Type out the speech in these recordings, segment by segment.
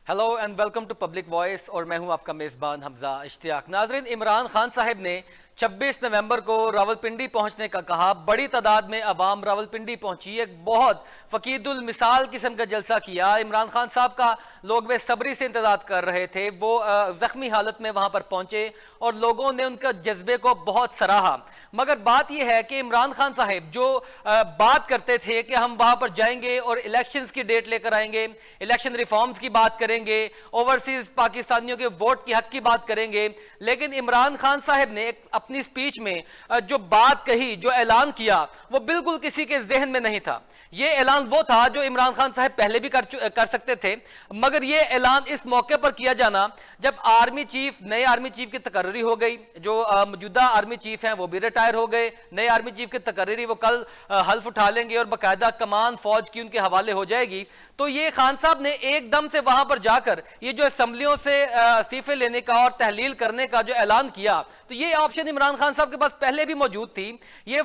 Hello and welcome to public voice और मैं हूं आपका मेज़बान हमजा इश्तियाक। नाजरीन, इमरान खान साहब ने 26 नवंबर को रावलपिंडी पहुंचने का कहा। बड़ी तादाद में अवाम रावलपिंडी पहुंची। एक बहुत फ़कीदुल मिसाल किस्म का जलसा किया। इमरान खान साहब का लोग बेसब्री से इंतजार कर रहे थे। वो ज़ख्मी हालत में वहां पर पहुंचे और लोगों ने उनका जज्बे को बहुत सराहा। मगर बात यह है कि इमरान खान साहब जो बात करते थे कि हम वहां पर जाएंगे और इलेक्शंस की डेट लेकर आएंगे, इलेक्शन रिफॉर्म्स की बात करेंगे, ओवरसीज पाकिस्तानियों के वोट की हक की बात करेंगे, लेकिन इमरान खान साहब ने अपनी स्पीच में जो बात कही, जो ऐलान किया, वो बिल्कुल किसी के जहन में नहीं था। ये ऐलान वो था जो इमरान खान साहब पहले भी कर सकते थे, मगर ये ऐलान इस मौके पर किया जाना जब आर्मी चीफ, नए आर्मी चीफ की तकर्री हो गई। जो मौजूदा आर्मी चीफ हैं वो भी रिटायर हो गए। नए आर्मी चीफ की तकर्री वो कल हल्फ उठा लेंगे और बाकायदा कमान फौज की उनके हवाले हो जाएगी। तो ये खान साहब ने एकदम से वहां पर जाकर ये जो असेंबलियों से इस्तीफे लेने का और तहलील करने का जो ऐलान किया, तो ये ऑप्शन इमरान खान साहब के पास पहले भी मौजूद थी। ये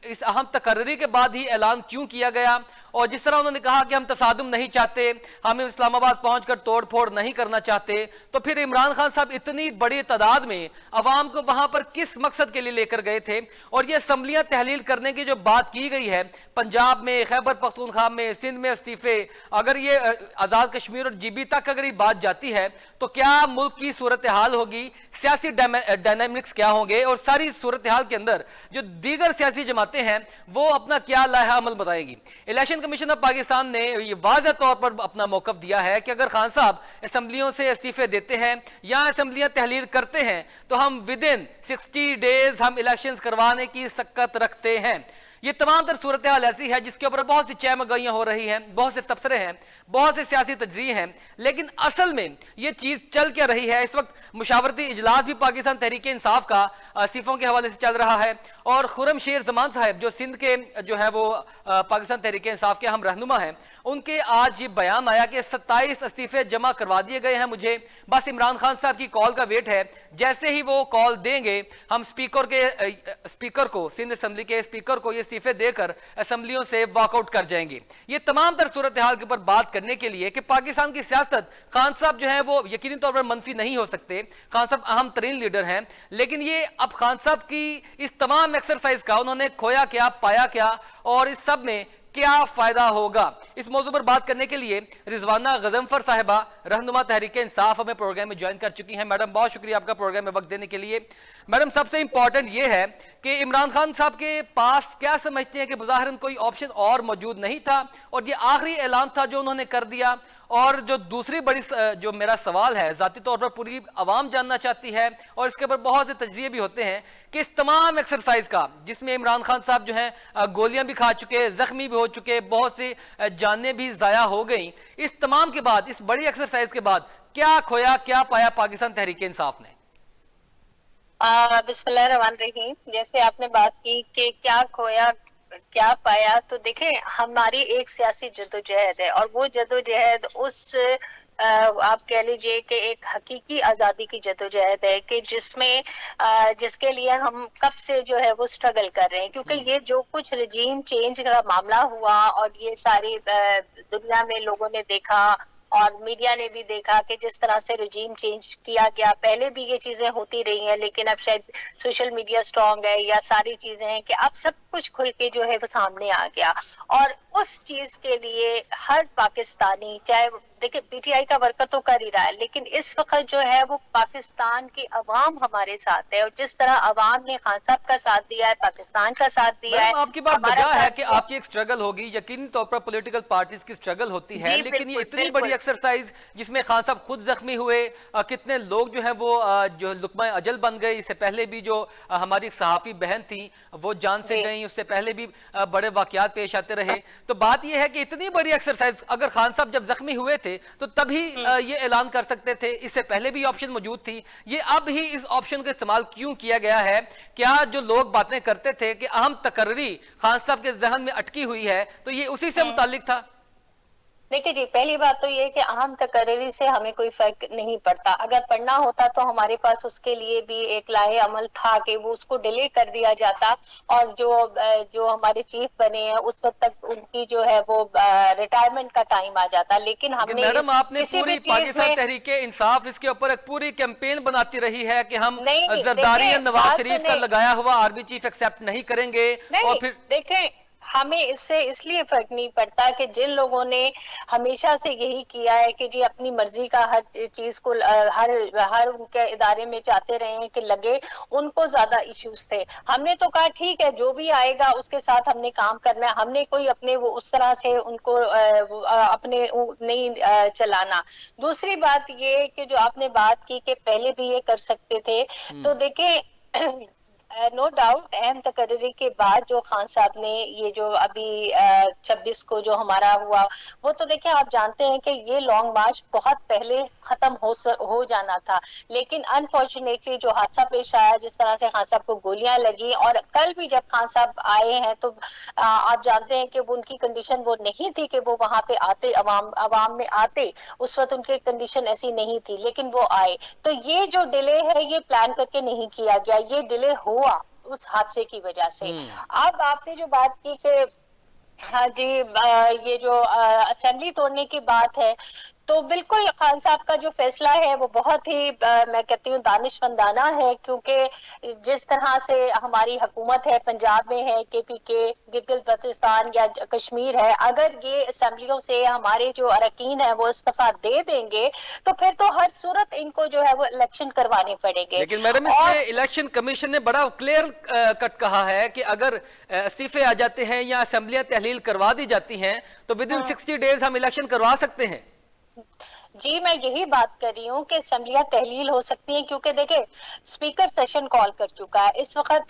इस अहम तकर्री के बाद ही ऐलान क्यों किया गया? और जिस तरह उन्होंने कहा कि हम तसादुम नहीं चाहते, हम इस्लामाबाद पहुंचकर तोड़ फोड़ नहीं करना चाहते, तो फिर इमरान खान साहब इतनी बड़ी तादाद में अवाम को वहां पर किस मकसद के लिए लेकर गए थे? और ये असम्बलियां तहलील करने की जो बात की गई है, पंजाब में, खैबर पख्तूनख्वा में, सिंध में इस्तीफे, अगर ये आज़ाद कश्मीर और जीबी तक अगर ये बात जाती है तो क्या मुल्क की सूरत हाल होगी, सियासी डायनामिक्स क्या होंगे, और सारी सूरत हाल के अंदर जो दीगर सियासी जमातें हैं वो अपना क्या लाहा अमल बताएंगी। इलेक्शन कमीशन ऑफ पाकिस्तान ने ये वाज़ेह तौर पर अपना मौकफ दिया है कि अगर खान साहब असेंबलियों से इस्तीफे देते हैं या असेंबलियां तहलील करते हैं तो हम विद इन 60 डेज हम इलेक्शंस करवाने की सक्कत रखते हैं। ये तमाम तर सूरत हाल ऐसी है जिसके ऊपर बहुत सी चहमगइयां हो रही हैं, बहुत से तबसरे हैं, बहुत से सियासी तज्ज़िये हैं, लेकिन असल में ये चीज़ चल क्या रही है? इस वक्त मुशावरती इजलास भी पाकिस्तान तहरीक इंसाफ का इस्तीफों के हवाले से चल रहा है और खुर्रम शेर जमान साहब जो सिंध के जो है वो पाकिस्तान तहरीक इंसाफ के हम रहनुमा हैं, उनके आज ये बयान आया कि 27 इस्तीफे जमा करवा दिए गए हैं। मुझे बस इमरान खान साहब की कॉल का वेट है। जैसे ही वो कॉल देंगे हम स्पीकर को, सिंध असम्बली के स्पीकर को ये इस्तीफे देकर असेंबलियों से वॉकआउट कर जाएंगे। ये तमाम तर सूरत हाल के ऊपर बात करने के लिए कि पाकिस्तान की सियासत, खान साहब जो है वो यकीनी तौर पर मनफी नहीं हो सकते, खान साहब अहम तरीन लीडर हैं, लेकिन ये अब खान साहब की इस तमाम एक्सरसाइज का उन्होंने खोया क्या, पाया क्या और इस सब में क्या फायदा होगा, इस मौजू पर बात करने के लिए रिजवाना गजनफर साहिबा रहनुमा तहरीक इंसाफ हमें प्रोग्राम में ज्वाइन कर चुकी हैं। मैडम, बहुत शुक्रिया आपका प्रोग्राम में वक्त देने के लिए। मैडम, सबसे इंपॉर्टेंट ये है कि इमरान खान साहब के पास क्या समझते हैं कि बज़ाहिरन कोई ऑप्शन और मौजूद नहीं था और ये आखिरी ऐलान था जो उन्होंने कर दिया? और जो दूसरी बड़ी जो मेरा सवाल है, ज़ाती तौर पर पूरी आवाम जानना चाहती है और इसके ऊपर बहुत से तज्ज़िये भी होते हैं कि इस तमाम एक्सरसाइज का, जिसमें इमरान खान साहब जो हैं गोलियां भी खा चुके, जख्मी भी हो चुके, बहुत सी जानें भी ज़ाया हो गई, इस तमाम के बाद, इस बड़ी एक्सरसाइज के बाद क्या खोया, क्या पाया पाकिस्तान तहरीक इंसाफ ने? बिस्मिल्लाहिर्रहमानिर्रहीम। जैसे आपने बात की कि क्या खोया क्या पाया, तो देखें, हमारी एक सियासी जद्दोजहद है और वो जद्दोजहद उस आप कह लीजिए कि एक हकीकी आज़ादी की जद्दोजहद है कि जिसमें जिसके लिए हम कब से जो है वो स्ट्रगल कर रहे हैं, क्योंकि ये जो कुछ रजीम चेंज का मामला हुआ और ये सारी दुनिया में लोगों ने देखा और मीडिया ने भी देखा कि जिस तरह से रजीम चेंज किया गया, पहले भी ये चीजें होती रही हैं, लेकिन अब शायद सोशल मीडिया स्ट्रांग है या सारी चीजें हैं कि अब सब कुछ खुल के जो है वो सामने आ गया। और उस चीज के लिए हर पाकिस्तानी, चाहे देखिए पीटीआई का वर्कर तो कर ही रहा है, लेकिन इस वक्त जो है वो पाकिस्तान की अवाम हमारे साथ है और जिस तरह अवाम ने खान साहब का साथ दिया है, पाकिस्तान का साथ दिया है। आपकी बात बजा है कि आपकी एक स्ट्रगल होगी, यकीनी तौर पर पॉलिटिकल पार्टीज की स्ट्रगल होती है, लेकिन ये इतनी बड़ी एक्सरसाइज जिसमें खान साहब खुद जख्मी हुए, कितने लोग जो है वो जो लुकमा अजल बन गए, इससे पहले भी जो हमारी सहाफी बहन थी वो जान से गई, उससे पहले भी बड़े वाकयात पेश आते रहे। तो बात यह है कि इतनी बड़ी एक्सरसाइज अगर खान साहब जब जख्मी हुए थे तो तभी ये ऐलान कर सकते थे, इससे पहले भी ऑप्शन मौजूद थी, ये अब ही इस ऑप्शन का इस्तेमाल क्यों किया गया है? क्या जो लोग बातें करते थे कि अहम तकर्री खान साहब के जहन में अटकी हुई है, तो ये उसी से मुतालिक था? देखिए जी, पहली बात तो ये है कि अहम तकर्री से हमें कोई फर्क नहीं पड़ता। अगर पढ़ना होता तो हमारे पास उसके लिए भी एक लाहे अमल था कि वो उसको डिले कर दिया जाता, और जो हमारे चीफ बने हैं उस वक्त तक उनकी जो है वो रिटायरमेंट का टाइम आ जाता। लेकिन लेकिन हमने मैडम इस आपने किसी भी पूरी चीज पाकिस्तान में तहरीके इंसाफ इसके ऊपर एक पूरी कैंपेन बनाती रही है कि हम नहीं। जरदारी या देखिए नवाज बात शरीफ का सुने, लगाया हुआ आर्मी चीफ एक्सेप्ट नहीं करेंगे। और नहीं फिर देखें, हमें इससे इसलिए फर्क नहीं पड़ता कि जिन लोगों ने हमेशा से यही किया है कि जी अपनी मर्जी का हर चीज को हर हर उनके इदारे में चाहते रहे हैं कि लगे, उनको ज्यादा इश्यूज थे। हमने तो कहा ठीक है, जो भी आएगा उसके साथ हमने काम करना है। हमने कोई अपने वो उस तरह से उनको अपने नहीं चलाना। दूसरी बात ये कि जो आपने बात की कि पहले भी ये कर सकते थे, तो देखें नो डाउट अहम तकर्री के बाद जो खान साहब ने ये जो अभी 26 को जो हमारा हुआ, वो तो देखिए आप जानते हैं कि ये लॉन्ग मार्च बहुत पहले खत्म हो जाना था। लेकिन अनफॉर्चुनेटली जो हादसा पेश आया, जिस तरह से खान साहब को गोलियां लगी, और कल भी जब खान साहब आए हैं तो आप जानते हैं कि वो उनकी कंडीशन वो नहीं थी कि वो वहां पे आते, अवाम में आते। उस वक्त उनकी कंडीशन ऐसी नहीं थी, लेकिन वो आए। तो ये जो डिले है ये प्लान करके नहीं किया गया, ये डिले हुआ उस हादसे की वजह से। अब आपने जो बात की कि हाँ जी, ये जो असेंबली तोड़ने की बात है, तो बिल्कुल खान साहब का जो फैसला है वो बहुत ही मैं कहती हूँ दानिशमंदाना है, क्योंकि जिस तरह से हमारी हुकूमत है, पंजाब में है केपीके, गिलगित बल्तिस्तान या कश्मीर है, अगर ये असेंबलियों से हमारे जो अरकान है वो इस्तीफा दे देंगे तो फिर तो हर सूरत इनको जो है वो इलेक्शन करवाने पड़ेंगे। लेकिन मैडम और इसमें इलेक्शन कमीशन ने बड़ा क्लियर कट कहा है कि अगर इस्तीफे आ जाते हैं या असेंबलियां तहलील करवा दी जाती हैं तो विद इन 60 डेज हम इलेक्शन करवा सकते हैं। जी, मैं यही बात कर रही हूँ कि असेंबलियां तहलील हो सकती हैं, क्योंकि देखे स्पीकर सेशन कॉल कर चुका है इस वक्त,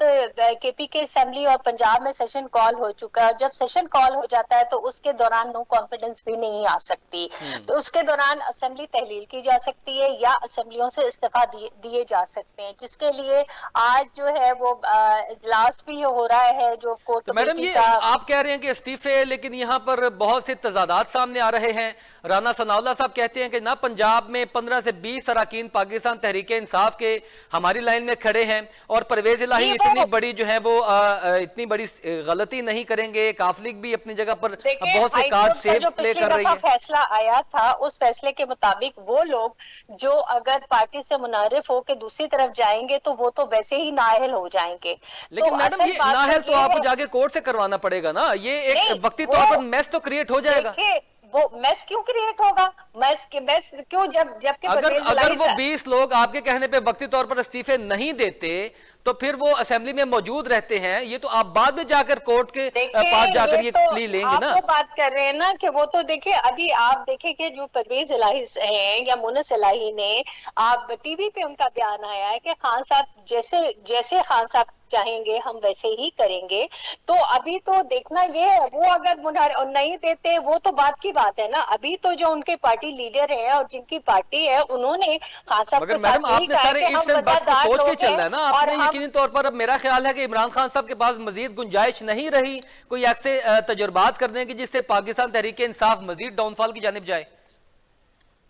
केपी के असेंबली और पंजाब में सेशन कॉल हो चुका है। जब सेशन कॉल हो जाता है तो उसके दौरान नो कॉन्फिडेंस भी नहीं आ सकती, तो उसके दौरान असेंबली तहलील की जा सकती है या असेंबलियों से इस्तीफा दिए जा सकते हैं, जिसके लिए आज जो है वो इजलास भी हो रहा है जो कोर तो मैडम कमेटी ये का। आप कह रहे हैं कि इस्तीफे, लेकिन यहाँ पर बहुत से तजादात सामने आ रहे हैं। राना सनाउल्लाह साहब कहते हैं कि ना पंजाब में 15 से 20 अरकान पाकिस्तान तहरीके इंसाफ के हमारी लाइन में खड़े हैं, और परवेज इलाही इतनी बड़ी जो है वो इतनी बड़ी गलती नहीं करेंगे। काफ लीग भी अपनी जगह पर बहुत से कार्ड सेफ प्ले कर रही है। फैसला आया था उस फैसले के मुताबिक वो लोग जो अगर पार्टी से मुनारिफ हो के दूसरी तरफ जाएंगे तो वो तो वैसे ही नाअहल हो जाएंगे। लेकिन तो मैडम असल ये बात नाअहल तो आपको है, जाके कोर्ट से करवाना पड़ेगा ना, ये एक नहीं वक्ती तौर वो पर मैस तो क्रिएट हो जाएगा। देखिए वो मैस क्यों क्रिएट होगा, मैस क्यों, जबकि अगर वो 20 लोग आपके कहने पे वक्ती तौर पर इस्तीफे नहीं देते तो फिर वो असेंबली में मौजूद रहते हैं, ये तो आप बाद में जाकर कोर्ट के पास जाकर ये तो प्ली लेंगे आप ना। तो बात कर रहे हैं ना कि वो तो देखिए अभी आप देखें कि जो परवेज इलाही हैं या मुनस इलाही ने, आप टीवी पे उनका बयान आया है कि खान साहब जैसे जैसे खान साहब चाहेंगे हम वैसे ही करेंगे। तो अभी तो देखना ये है, वो अगर नहीं देते वो तो बात की बात है ना। अभी तो जो उनके पार्टी लीडर हैं और जिनकी पार्टी है उन्होंने खान साहब मगर के मैडम साथ यही आपने कहा सारे कि हम इफ्स एंड बट्स को वफादार सोच के लोग चलना है हैं ना और आपने। हम यकीनी तौर पर अब मेरा ख्याल है कि इमरान खान साहब के पास मजीद गुंजाइश नहीं रही कोई ऐसे तजुर्बात करने की जिससे पाकिस्तान तहरीके इंसाफ मजीद डाउनफॉल की जानिब जाए।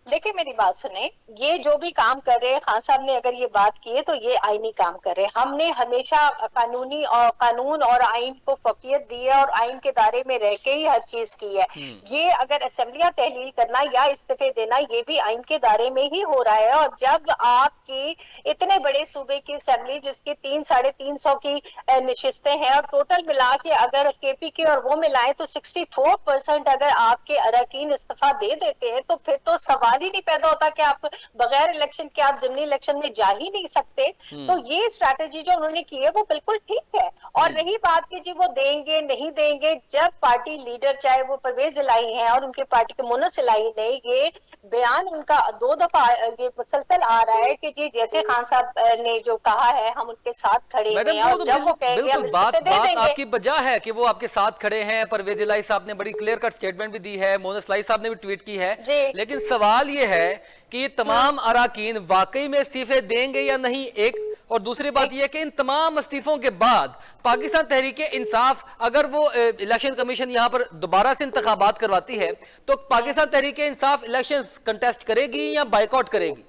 देखिए मेरी बात सुने, ये जो भी काम कर रहे हैं खान साहब ने, अगर ये बात की है तो ये आईनी काम कर रहे हैं। हमने हमेशा कानून और आइन को फौकियत दी है और आइन के दायरे में रह के ही हर चीज की है। ये अगर असेंबलियां तहलील करना या इस्तीफे देना ये भी आइन के दायरे में ही हो रहा है। और जब आपकी इतने बड़े सूबे की असेंबली जिसकी 300-350 की नशिस्तें हैं और टोटल मिला के अगर केपी के और वो मिलाएं तो 64% अगर आपके अरकान इस्तीफा दे देते हैं तो फिर तो सवाल ही नहीं पैदा होता कि आप बगैर इलेक्शन के आप जिमनी इलेक्शन में जा ही नहीं सकते। तो ये स्ट्रैटेजी जो उन्होंने की है वो बिल्कुल ठीक है। और रही बात की जी वो देंगे नहीं देंगे, जब पार्टी लीडर चाहे वो परवेज इलाही हैं और उनके पार्टी के मुनस इलाही ने ये बयान उनका 2 दफा ये मुसलसल आ रहा है कि जी जैसे खान साहब ने जो कहा है हम उनके साथ खड़े हैं और जब वो कहेंगे हम इस्तीफे दे देंगे। आपकी वजह है कि वो आपके साथ खड़े हैं। परवेज इलाही साहब ने बड़ी क्लियर कट स्टेटमेंट भी दी है, मोनस इलाही साहब ने भी ट्वीट की है। लेकिन सवाल ये है कि ये तमाम अरकान वाकई में इस्तीफे देंगे या नहीं, एक। और दूसरी बात यह है कि इन तमाम इस्तीफों के बाद पाकिस्तान तहरीक इंसाफ अगर वो इलेक्शन कमीशन यहाँ पर दोबारा से इंतखाबात करवाती है तो पाकिस्तान तहरीक इंसाफ इलेक्शन कंटेस्ट करेगी या बाइकआउट करेगी?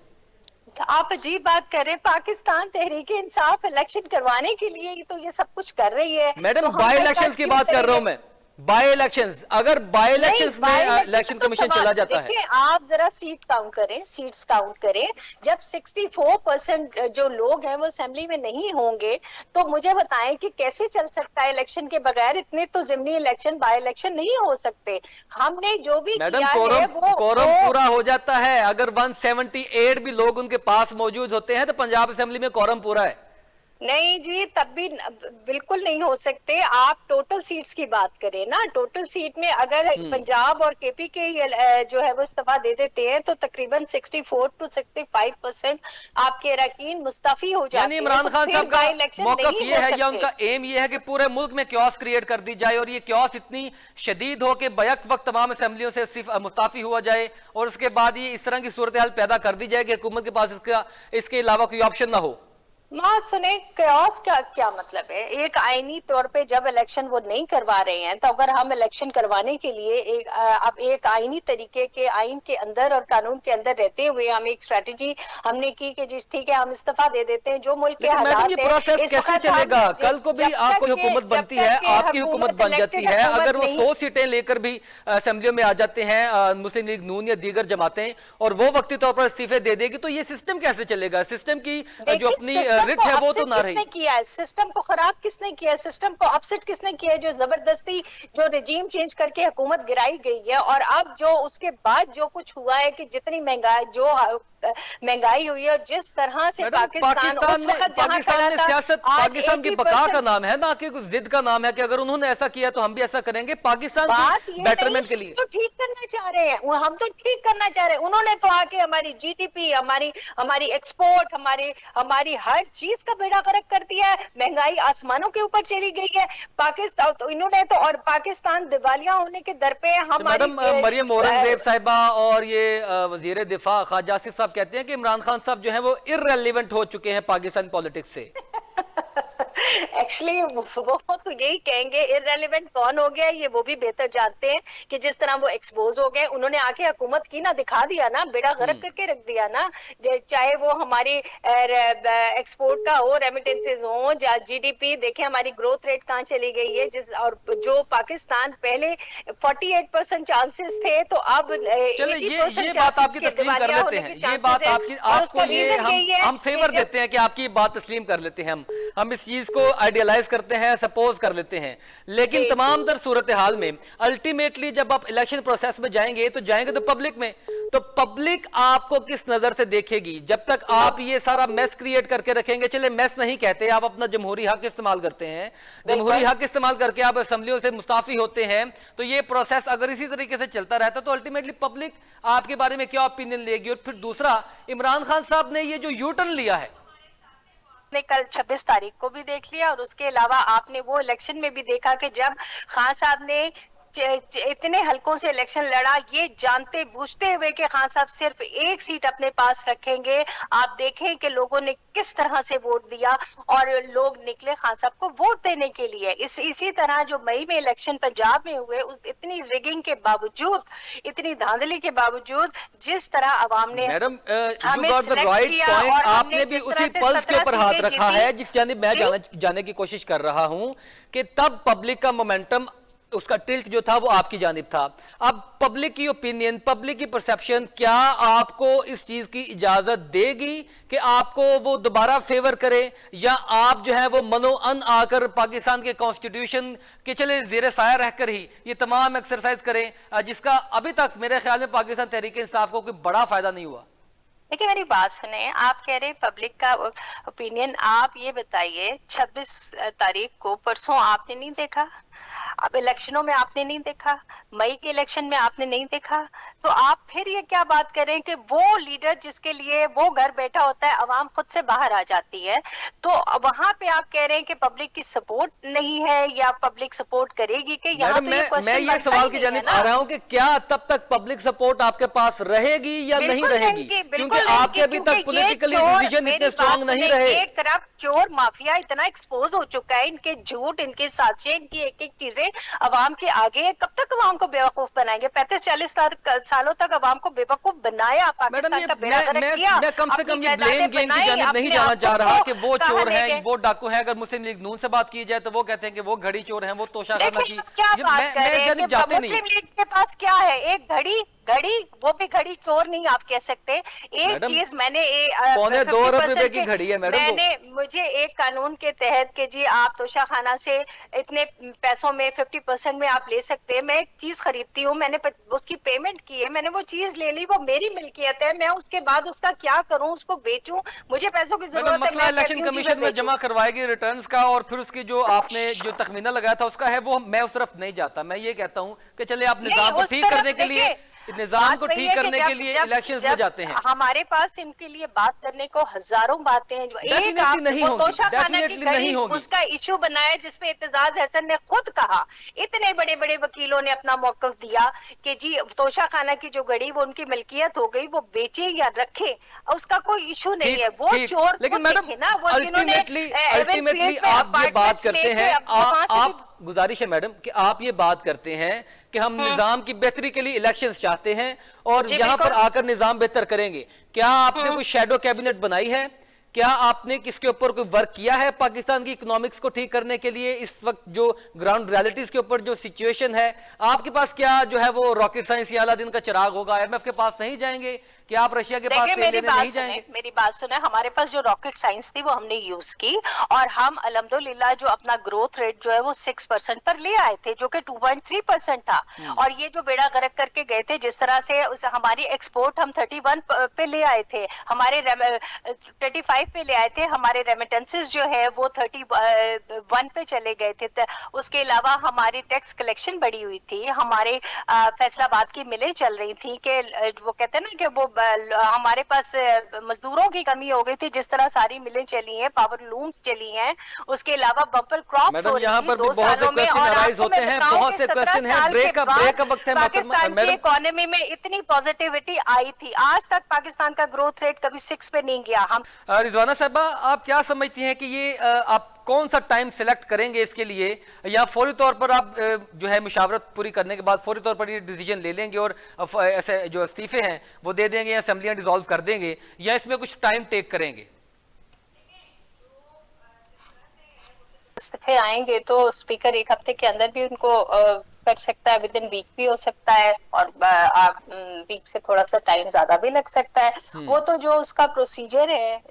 आप अजीब बात कर रहे हैं। पाकिस्तान तहरीक इंसाफ इलेक्शन करवाने के लिए तो ये सब कुछ कर रही है। मैडम तो बाई इलेक्शंस की बात कर रहा हूं मैं, बाई इलेक्शंस, अगर बाई इलेक्शंस में इलेक्शन कमीशन चला जाता है। आप जरा सीट काउंट करें, सीट्स काउंट करें। जब 64% जो लोग हैं वो असेंबली में नहीं होंगे तो मुझे बताएं कि कैसे चल सकता है इलेक्शन के बगैर? इतने तो जिमनी इलेक्शन, बाई इलेक्शन नहीं हो सकते। हमने जो भी मैडम किया है वो कोरम पूरा हो जाता है। अगर 178 भी लोग उनके पास मौजूद होते हैं तो पंजाब असेंबली में कोरम पूरा है। नहीं जी, तब भी बिल्कुल नहीं हो सकते। आप टोटल सीट्स की बात करें ना, टोटल सीट में अगर पंजाब और केपी के जो है वो इस्तीफा दे देते हैं तो तकरीबन 64 to 65% आपके अरकान मुस्तफी हो जाते हैं। इमरान खान साहब का मौकफ ये है या उनका एम ये है कि पूरे मुल्क में क्योस क्रिएट कर दी जाए और ये क्योस इतनी शदीद हो कि बैक वक्त तमाम असेंबलियों से मुस्ताफी हुआ जाए और उसके बाद ये इस तरह की सूरत हाल पैदा कर दी जाए कि हुकूमत के पास इसके अलावा कोई ऑप्शन ना हो? माँ सुने, क्योस का क्या मतलब है? एक आईनी तौर पे जब इलेक्शन वो नहीं करवा रहे हैं तो अगर हम इलेक्शन करवाने के लिए अब एक आईनी तरीके के आइन के अंदर और कानून के अंदर रहते हुए हम एक स्ट्रेटेजी हमने की कि जिस ठीक है हम इस्तीफा दे देते हैं जो मुल्क के हालात ये प्रोसेस कैसे चलेगा? कल को भी आपकी हुकूमत बनती है, आपकी हुकूमत बन जाती है, अगर वो 100 सीटें लेकर भी असेंबलियों में आ जाते हैं मुस्लिम लीग नून या दीगर जमातें और वो वक्ती तौर पर इस्तीफे दे देगी तो ये सिस्टम कैसे चलेगा? सिस्टम की जो अपनी रिट है वो तो ना रही। किसने किया है सिस्टम को खराब? किसने किया है सिस्टम को अपसेट? किसने किया है? जो जबरदस्ती जो रिजीम चेंज करके हुकूमत गिराई गई है और अब जो उसके बाद जो कुछ हुआ है कि जितनी महंगाई हुई है और जिस तरह से पाकिस्तान में सियासत पाकिस्तान की बका का नाम है ना कि जिद का नाम है कि अगर उन्होंने ऐसा किया तो हम भी ऐसा करेंगे पाकिस्तान की बेटरमेंट के लिए। तो ठीक करना चाह रहे हैं हम, तो ठीक करना चाह रहे हैं। उन्होंने तो आके हमारी जीडीपी, हमारी एक्सपोर्ट, हमारी हर चीज का बेड़ा गर्क कर दिया है। महंगाई आसमानों के ऊपर चली गई है। पाकिस्तान तो इन्होंने तो, और पाकिस्तान दिवालिया होने के दर पे मैडम मरियम औरंगजेब साहिबा और ये वजीर दिफा ख्वाजा आसिफ साहब कहते हैं कि इमरान खान साहब जो है वो इररेलेवेंट हो चुके हैं पाकिस्तान पॉलिटिक्स से। एक्चुअली वो तो यही कहेंगे। इररेलेवेंट कौन हो गया ये वो भी बेहतर जानते हैं कि जिस तरह वो एक्सपोज हो गए, उन्होंने आके हुकूमत की ना दिखा दिया ना, बेड़ा गर्क करके रख दिया ना। चाहे वो हमारी एक्सपोर्ट का हो, रेमिटेंसेज हो, जीडीपी देखें हमारी ग्रोथ रेट कहाँ चली गई है। और जो पाकिस्तान पहले 48% चांसेस थे तो अब ये बात आपकी तस्लीम कर लेते हैं। ये बात आपको ये हम फेवर देते हैं कि आपकी बात तस्लीम कर लेते हैं। हम इस चीज को आइडियलाइज करते हैं, सपोज कर लेते हैं, लेकिन तमाम तर सूरत हाल में अल्टीमेटली जब आप इलेक्शन प्रोसेस में जाएंगे तो पब्लिक में, तो पब्लिक आपको किस नजर से देखेगी? जब तक आप ये सारा मेस क्रिएट करके रखेंगे, चले मेस नहीं कहते, आप अपना जमहूरी हक इस्तेमाल करते हैं, जमहूरी हक इस्तेमाल करके आप असेंबलियों से मुस्ताफी होते हैं, तो ये प्रोसेस अगर इसी तरीके से चलता रहता तो अल्टीमेटली पब्लिक आपके बारे में क्या ओपिनियन लेगी? और फिर दूसरा, इमरान खान साहब ने ये जो यू टर्न लिया है, ने कल 26 तारीख को भी देख लिया और उसके अलावा आपने वो इलेक्शन में भी देखा कि जब खान साहब ने इतने हलकों से इलेक्शन लड़ा, ये जानते बूझते हुए कि खान साहब सिर्फ एक सीट अपने पास रखेंगे। आप देखें कि लोगों ने किस तरह से वोट दिया और लोग निकले खान साहब को वोट देने के लिए। इसी तरह जो मई में इलेक्शन पंजाब में हुए, उस इतनी रिगिंग के बावजूद, इतनी धांधली के बावजूद, जिस तरह आवाम ने मैडम आपने भी उसी पल्स के ऊपर हाथ रखा है जिस जानिब मैं जाने की कोशिश कर रहा हूं कि तब पब्लिक का मोमेंटम, उसका टिल्ट जो था वो आपकी जानिब था। अब पब्लिक की ओपिनियन, पब्लिक की परसेप्शन क्या आपको इस चीज की इजाजत देगी कि आपको वो दोबारा फेवर करे, या आप जो है वो मनो अन आकर पाकिस्तान के कॉन्स्टिट्यूशन के चले ज़ेरे साया रहकर ही ये तमाम एक्सरसाइज करें, जिसका अभी तक मेरे ख्याल में पाकिस्तान तहरीक इंसाफ को कोई बड़ा फायदा नहीं हुआ? देखिए मेरी बात सुने, आप कह रहे हैं पब्लिक का ओपिनियन। आप ये बताइए 26 तारीख को, परसों आपने नहीं देखा अब इलेक्शनों में आपने नहीं देखा, मई के इलेक्शन में आपने नहीं देखा, तो आप फिर ये क्या बात करें कि वो लीडर जिसके लिए वो घर बैठा होता है, अवाम खुद से बाहर आ जाती है, तो वहां पे आप कह रहे हैं कि पब्लिक की सपोर्ट नहीं है या पब्लिक सपोर्ट करेगी कि यहाँ मैडम, तो ये मैं क्वेश्चन ये सवाल की जानिब आ रहा हूं कि क्या तब तक पब्लिक सपोर्ट आपके पास रहेगी या नहीं रहेगी, क्योंकि आपके अभी तक पॉलिटिकली डिसीजन इतने स्ट्रांग नहीं रहे। एक तरफ चोर माफिया इतना एक्सपोज हो चुका है, इनके झूठ, इनके साजिशें, इनकी एक एक चीजें अवाम के आगे, कब तक अवाम को बेवकूफ बनाएंगे? 35-40 सालों तक अवाम को बेवकूफ बनाया, पाकिस्तान का बेड़ा गर्क किया। मैं कम से कम ये ब्लेम गेम की जानिब नहीं जाना चाह रहा कि वो चोर है, वो डाकू है। अगर मुस्लिम लीग नून से बात की जाए तो वो कहते हैं कि वो घड़ी चोर है, वो तोशाखाना की। क्या बात कर रहे हैं कि जाते नहीं। मुस्लिम लीग के पास क्या है? एक घड़ी, वो भी घड़ी चोर नहीं आप कह सकते। एक चीज मैंने 2 अरब रुपए की घड़ी है मैडम, मुझे एक कानून के तहत कि जी आप तोशाखाना से इतने पैसों में 50% में आप ले सकते हैं। मैं एक चीज खरीदती हूँ, मैंने उसकी पेमेंट की है, मैंने वो चीज ले ली, वो मेरी मिल्कियत है, मैं उसके बाद उसका क्या करूँ? उसको बेचूं? मुझे पैसों की जरूरत है, मैं इलेक्शन कमीशन में जमा करवाएगी रिटर्न्स का, और फिर उसकी जो आपने जो तखमीना लगाया था उसका है, वो मैं उस तरफ नहीं जाता। मैं ये कहता हूँ कि चलिए आप निजाम को ठीक करने के लिए, निजाम को ठीक करने के लिए इलेक्शंस में जाते हैं। हमारे पास इनके लिए बात करने को हजारों बातें हैं, जो एक तोशाखाना की घड़ी उसका इशू बनाया जिसपे एतजाज हसन ने खुद कहा, इतने बड़े बड़े वकीलों ने अपना मौकफ दिया कि जी तोशाखाना की जो घड़ी वो उनकी मिल्कियत हो गई, वो बेचे या रखे, उसका कोई इशू नहीं है। वो चोर, लेकिन मैडम ना वो अल्टीमेटली आप ये बात करते हैं, आप गुजारिश है मैडम कि आप ये बात करते हैं कि हम निजाम की बेहतरी के लिए इलेक्शंस चाहते हैं और यहाँ पर आकर निजाम बेहतर करेंगे। क्या आपने कोई शैडो कैबिनेट बनाई है? क्या आपने किसके ऊपर कोई वर्क किया है पाकिस्तान की इकोनॉमिक्स को ठीक करने के लिए? इस वक्त जो ग्राउंड रियलिटीज के ऊपर जो सिचुएशन है, आपके पास क्या जो है वो रॉकेट साइंस या अलादीन का चिराग होगा? IMF के पास नहीं जाएंगे कि आप रशिया के पास तेल लेने नहीं जाएंगे? मेरी बात सुने, हमारे पास जो रॉकेट साइंस थी वो हमने यूज की और हम अल्हम्दुलिल्लाह जो अपना ग्रोथ रेट जो है वो 6% पर ले आए थे, जो कि 2.3% था। और ये जो बेड़ा गर्क करके गए थे जिस तरह से हमारी एक्सपोर्ट हम 31 पे ले आए थे, हमारे 25 पे ले आए थे, हमारे रेमिटेंसेस जो है वो 31 पे चले गए थे। उसके अलावा हमारी टैक्स कलेक्शन बढ़ी हुई थी, हमारे फैसलाबाद की मिलें चल रही थी कि वो कहते हैं ना कि वो हमारे पास मजदूरों की कमी हो गई थी, जिस तरह सारी मिलें चली हैं, पावर लूम्स चली हैं, उसके अलावा बम्पर क्रॉप्स हो रही थी 2 सालों में। और होते हैं, बहुत से क्वेश्चन हैं, ब्रेक का वक्त है। पाकिस्तान की इकोनॉमी में इतनी पॉजिटिविटी आई थी, आज तक पाकिस्तान का ग्रोथ रेट कभी 6 पे नहीं गया। हम रिजवाना साहबा, आप क्या समझती हैं कि ये आप कौन सा टाइम सिलेक्ट करेंगे इसके लिए, या फौरी तौर पर आप जो है मुशावरत पूरी करने के बाद फौरी तौर पर ये डिसीजन ले लेंगे और ऐसे जो इस्तीफे हैं वो दे देंगे या असेंबलियां डिसॉल्व कर देंगे, या इसमें कुछ टाइम टेक करेंगे? इस्तीफे आएंगे तो स्पीकर एक हफ्ते के अंदर भी उनको कर सकता है, विद इन वीक भी हो सकता है, और वीक से थोड़ा सा टाइम ज्यादा भी लग सकता है। वो तो जो उसका प्रोसीजर है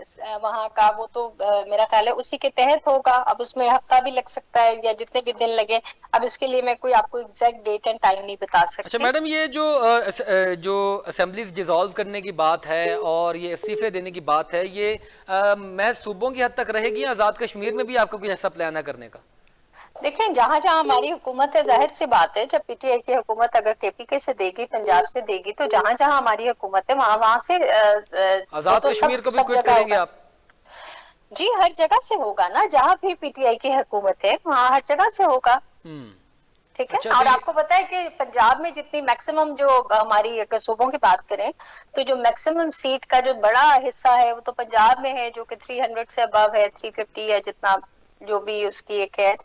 वहाँ का, वो तो मेरा ख्याल है उसी के तहत होगा। अब उसमें हफ्ता भी लग सकता है या जितने भी दिन लगे, अब इसके लिए मैं कोई आपको एग्जैक्ट डेट एंड टाइम नहीं बता सकती। अच्छा मैडम, ये जो असेंबलीज डिसॉल्व करने की बात है और ये इस्तीफे देने की बात है, ये महज सूबों की हद तक रहेगी या आजाद कश्मीर में भी आपका कोई ऐसा प्लान है करने का? देखें, जहाँ जहाँ हमारी हुकूमत है, जाहिर सी बात है जब PTI की हुकूमत अगर KPK से देगी, पंजाब से देगी, तो जहाँ जहाँ हमारी हुकूमत है वहाँ से आजाद कश्मीर को भी क्विट करेंगे आप? जी, हर जगह से होगा ना, जहाँ भी PTI की हुकूमत है वहाँ हर जगह से होगा। ठीक है। अच्छा, और आपको पता है कि पंजाब में जितनी मैक्सिमम जो हमारी सूबों की बात करें तो जो मैक्सिमम सीट का जो बड़ा हिस्सा है वो तो पंजाब में है, जो कि 300 से अबव है, 350 है, जितना जो भी उसकी एक है।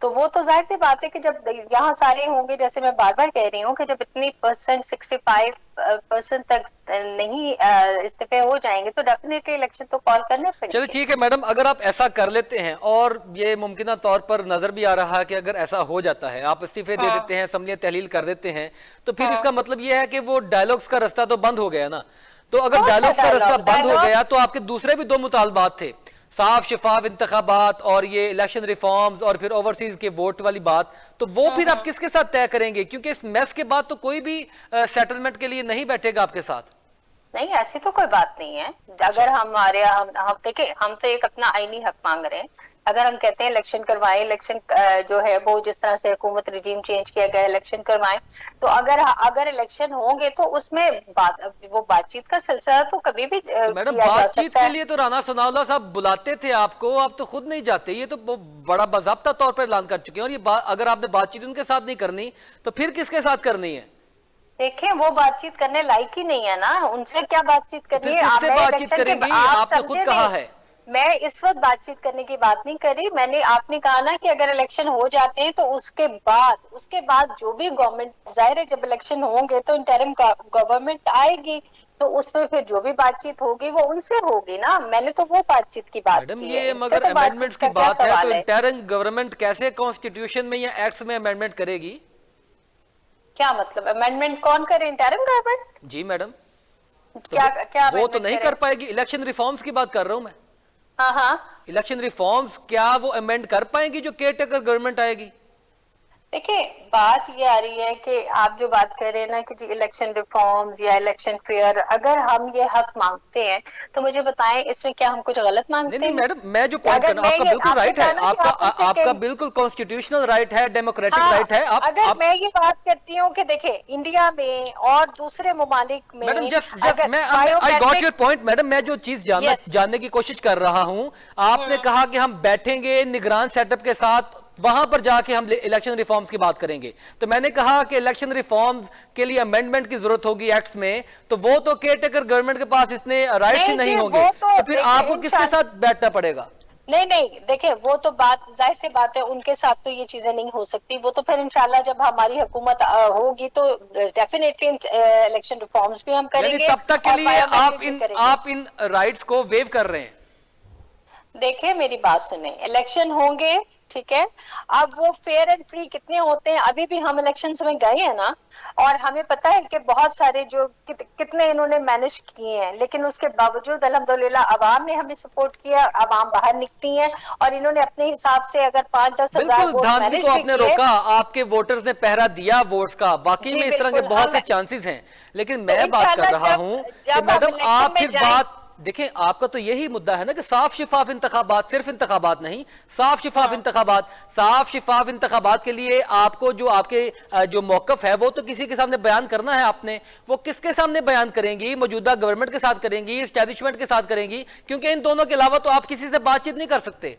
तो वो तो जाहिर सी बात है कि जब यहाँ सारे होंगे, जैसे मैं बार बार कह रही हूँ कि जब इतनी परसेंट 65% तक नहीं इस्तीफे हो जाएंगे तो डेफिनेटली इलेक्शन तो कॉल करने पड़ेंगे। चलिए ठीक है मैडम, अगर आप ऐसा कर लेते हैं और ये मुमकिन तौर पर नजर भी आ रहा है कि अगर ऐसा हो जाता है, आप इस्तीफे दे देते हैं, असेंबलियां तहलील कर देते हैं, तो फिर इसका मतलब ये है कि वो डायलॉग्स का रास्ता तो बंद हो गया ना। तो अगर डायलॉग्स का रास्ता बंद हो गया तो आपके दूसरे भी 2 मुतालबात थे, साफ शफाफ इंतखाबात और ये इलेक्शन रिफॉर्म्स और फिर ओवरसीज के वोट वाली बात, तो वो फिर आप किसके साथ तय करेंगे? क्योंकि इस मैस के बाद तो कोई भी सेटलमेंट के लिए नहीं बैठेगा आपके साथ। नहीं, ऐसी तो कोई बात नहीं है। अगर हमारे हम देखिए, हम तो एक अपना आईनी हक मांग रहे हैं। अगर हम कहते हैं इलेक्शन करवाएं, इलेक्शन जो है वो जिस तरह से हुकूमत रिजीम चेंज किया गया, इलेक्शन करवाएं, तो अगर अगर इलेक्शन होंगे तो उसमें वो बातचीत का सिलसिला तो कभी भी तो मैडम किया जा बातचीत सकता के है। लिए तो राणा सनाउल्लाह साहब बुलाते थे आपको, आप तो खुद नहीं जाते। ये तो बड़ा बाज़ाब्ता तौर पर ऐलान कर चुके हैं। और ये अगर आपने बातचीत उनके साथ नहीं करनी तो फिर किसके साथ करनी है? देखिए, वो बातचीत करने लायक ही नहीं है ना, उनसे क्या बातचीत तो करनी फिर है? किससे मैं बातचीत इलेक्शन के करेंगी? आप आपने खुद समझे कहा नहीं। है। मैं इस वक्त बातचीत करने की बात नहीं कर रही। आपने कहा ना कि अगर इलेक्शन हो जाते हैं तो उसके बाद जो भी गवर्नमेंट, जाहिर है जब इलेक्शन होंगे तो इंटरिम गवर्नमेंट आएगी, तो उसमें फिर जो भी बातचीत होगी वो उनसे होगी ना। मैंने तो वो बातचीत की बात मैडम की है, ये इनसे मगर तो बातचीत अमेंडमेंट्स की का क्या बात है, तो सवाल है? इंटरिम गवर्नमेंट कैसे कॉन्स्टिट्यूशन में या एक्ट्स में अमेंडमेंट करेगी? क्या मतलब अमेंडमेंट कौन करे? Interim government? जी मैडम। तो क्या क्या वो तो अमेंडमेंट नहीं करे? कर पाएगी। इलेक्शन रिफॉर्म्स की बात कर रहा हूं मैं। हाँ हाँ। इलेक्शन रिफॉर्म्स क्या वो अमेंड कर पाएंगी जो केयर टेकर गवर्नमेंट आएगी? देखिए, बात ये आ रही है कि आप जो बात कर रहे हैं ना कि जी इलेक्शन रिफॉर्म्स या इलेक्शन फेयर, अगर हम ये हक मांगते हैं तो मुझे बताएं इसमें क्या हम कुछ गलत नहीं मांगते नहीं हैं? मैडम, मैं जो पॉइंट अगर करना, मैं आपका ये, बिल्कुल आपने राइट है। कहा ना कि आपका आप उनसे आपका बिल्कुल कॉन्स्टिट्यूशनल राइट है, डेमोक्रेटिक हाँ, राइट है। अगर आप मैं ये बात करती हूँ कि देखिए इंडिया में और दूसरे ममालिक मैडम में जस्ट जस्ट अगर मैं I got biometric. Your point madam. मैं जो चीज यस। जानने की कोशिश कर रहा हूं, आपने कहा कि हम बैठेंगे निगरान सेटअप के साथ, वहां पर जाके हम इलेक्शन रिफॉर्म्स की बात करेंगे। तो मैंने कहा कि इलेक्शन रिफॉर्म्स के लिए अमेंडमेंट की जरूरत होगी एक्ट्स में, तो वो तो केयर टेकर गवर्नमेंट के पास इतने राइट्स ही नहीं नहीं जी, होंगे। वो तो तो फिर देखिए आपको किसके साथ बैठना पड़ेगा? नहीं नहीं, देखिए वो तो बात जाहिर सी बात है, उनके साथ तो ये चीजें नहीं हो सकती। वो तो फिर इंशाल्लाह जब हमारी हुकूमत होगी तो डेफिनेटली इलेक्शन रिफॉर्म्स भी हम यानी करेंगे तब तक के और लिए बायोमेट्रिक भी करेंगे। आप इन राइट्स को वेव कर रहे हैं। देखिए मेरी बात सुने, इलेक्शन होंगे, ठीक है। अब वो फेयर एंड फ्री कितने होते हैं? अभी भी हम इलेक्शंस में गए हैं ना, और हमें पता है कि बहुत सारे जो कितने इन्होंने मैनेज किए हैं, लेकिन उसके बावजूद अल्हम्दुलिल्लाह अवाम ने हमें सपोर्ट किया, अवाम बाहर निकली है और इन्होंने अपने हिसाब से अगर 5-10 हज़ार बिल्कुल, वोट धांधली को मैनेज भी आपने किए। रोका, आपके वोटर्स ने पहरा दिया वोट्स का। वाकई जी में इस तरह के बिल्कुल। बहुत हम से चांसेस हैं। लेकिन तो मैं बात कर इंशाल्लाह रहा जब हूं कि जब हम मैडम इलेक्शन आप में फिर जाएं। बात देखें, आपका तो यही मुद्दा है ना कि साफ शिफाफ इंतखाबात, सिर्फ इंतखाबात नहीं, साफ शिफाफ हाँ। इंतखाबात। साफ शिफाफ इंतखाबात के लिए आपको जो आपके जो मौकफ है वो तो किसी के सामने बयान करना है। आपने वो किसके सामने बयान करेंगी? मौजूदा गवर्नमेंट के साथ करेंगी, एस्टैब्लिशमेंट के साथ करेंगी? क्योंकि इन दोनों के अलावा तो आप किसी से बातचीत नहीं कर सकते।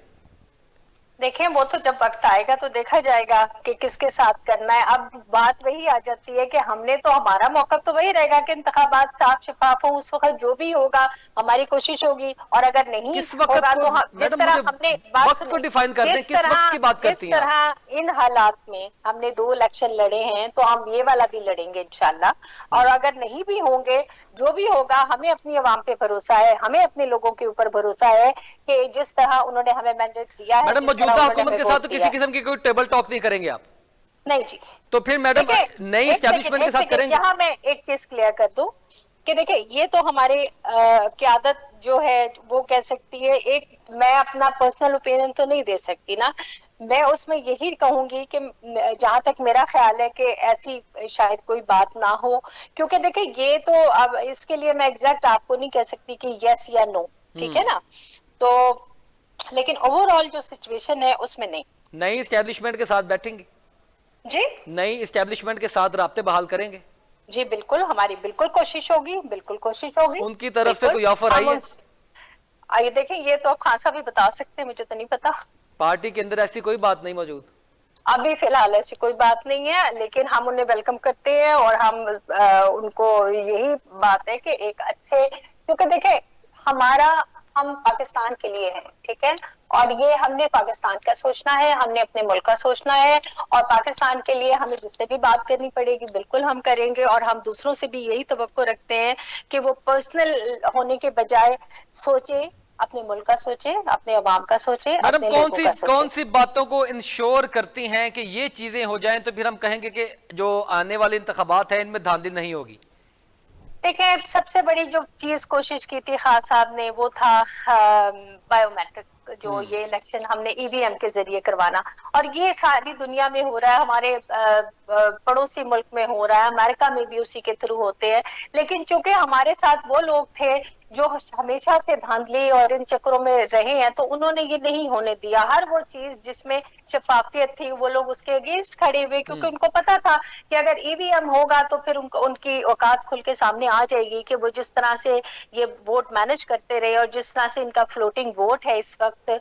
देखें, वो तो जब वक्त आएगा तो देखा जाएगा कि किसके साथ करना है। अब बात वही आ जाती है कि हमने तो, हमारा मौका तो वही रहेगा कि इंतखाबात साफ शफाफ हो। उस वक्त जो भी होगा हमारी कोशिश होगी, और अगर नहीं किस वक्त होगा को तो हम जिस मैडम, तरह मुझे हमने बात वक्त को सुने, डिफाइन कर दें, किस वक्त की बात जिस करती हैं आप? तरह इन हालात में हमने 2 इलेक्शन लड़े हैं तो हम ये वाला भी लड़ेंगे इंशाल्लाह। और अगर नहीं भी होंगे, जो भी होगा, हमें अपनी आवाम पे भरोसा है, हमें अपने लोगों के ऊपर भरोसा है कि जिस तरह उन्होंने हमें मैंडेट दिया है, मैडम जिस तरह मौजूदा उन्होंने हुकूमत हमें के साथ वोट तो दिया किसी है। किस्म की कोई टेबल टॉक नहीं करेंगे आप? नहीं जी। तो फिर मैडम देखिए, नई एस्टैब्लिशमेंट के साथ करेंगे? यहाँ मैं एक चीज क्लियर कर दूं कि देखिए, ये तो हमारे क्यादत जो है वो कह सकती है। एक मैं अपना पर्सनल ओपिनियन तो नहीं दे सकती ना। मैं उसमें यही कहूंगी कि जहां तक मेरा ख्याल है कि ऐसी शायद कोई बात ना हो, क्योंकि देखिए ये तो, अब इसके लिए मैं एग्जैक्ट आपको नहीं कह सकती कि यस या नो, ठीक है ना। तो लेकिन ओवरऑल जो सिचुएशन है उसमें नहीं। नई एस्टैब्लिशमेंट के साथ बैठेंगे? जी नई एस्टैब्लिशमेंट के साथ राब्ते बहाल करेंगे? जी बिल्कुल, हमारी बिल्कुल कोशिश होगी, बिल्कुल कोशिश होगी। उनकी तरफ से बिल्कुल कोई ऑफर आई है? आइए देखें, ये तो आप खान साहब भी बता सकते हैं, मुझे तो नहीं पता। पार्टी के अंदर ऐसी कोई बात नहीं मौजूद? अभी फिलहाल ऐसी कोई बात नहीं है, लेकिन हम उन्हें वेलकम करते हैं और हम उनको यही बात है कि एक अच्छे, क्योंकि देखें हमारा, हम पाकिस्तान के लिए हैं, ठीक है। और ये हमने पाकिस्तान का सोचना है, हमने अपने मुल्क का सोचना है, और पाकिस्तान के लिए हमें जिससे भी बात करनी पड़ेगी बिल्कुल हम करेंगे। और हम दूसरों से भी यही तवक्को रखते हैं कि वो पर्सनल होने के बजाय सोचे, अपने मुल्क का सोचे, अपने अवाम का सोचे, मैडम अपने लोगों का सोचे। कौन सी बातों को इंश्योर करती हैं कि ये चीजें हो जाएं तो फिर हम कहेंगे कि जो आने वाले इंतखाबात हैं इनमें धांधली नहीं होगी? देखिए, सबसे बड़ी जो चीज कोशिश की थी खान साहब ने वो था बायोमेट्रिक, जो ये इलेक्शन हमने ईवीएम के जरिए करवाना, और ये सारी दुनिया में हो रहा है, हमारे पड़ोसी मुल्क में हो रहा है, अमेरिका में भी उसी के थ्रू होते हैं। लेकिन चूंकि हमारे साथ वो लोग थे जो हमेशा से धांधली और इन चक्रों में रहे हैं, तो उन्होंने ये नहीं होने दिया। हर वो चीज जिसमें शफाफियत थी वो लोग उसके अगेंस्ट खड़े हुए, क्योंकि उनको पता था कि अगर ईवीएम होगा तो फिर उनको उनकी औकात खुल के सामने आ जाएगी कि वो जिस तरह से ये वोट मैनेज करते रहे और जिस तरह से इनका फ्लोटिंग वोट है इस वक्त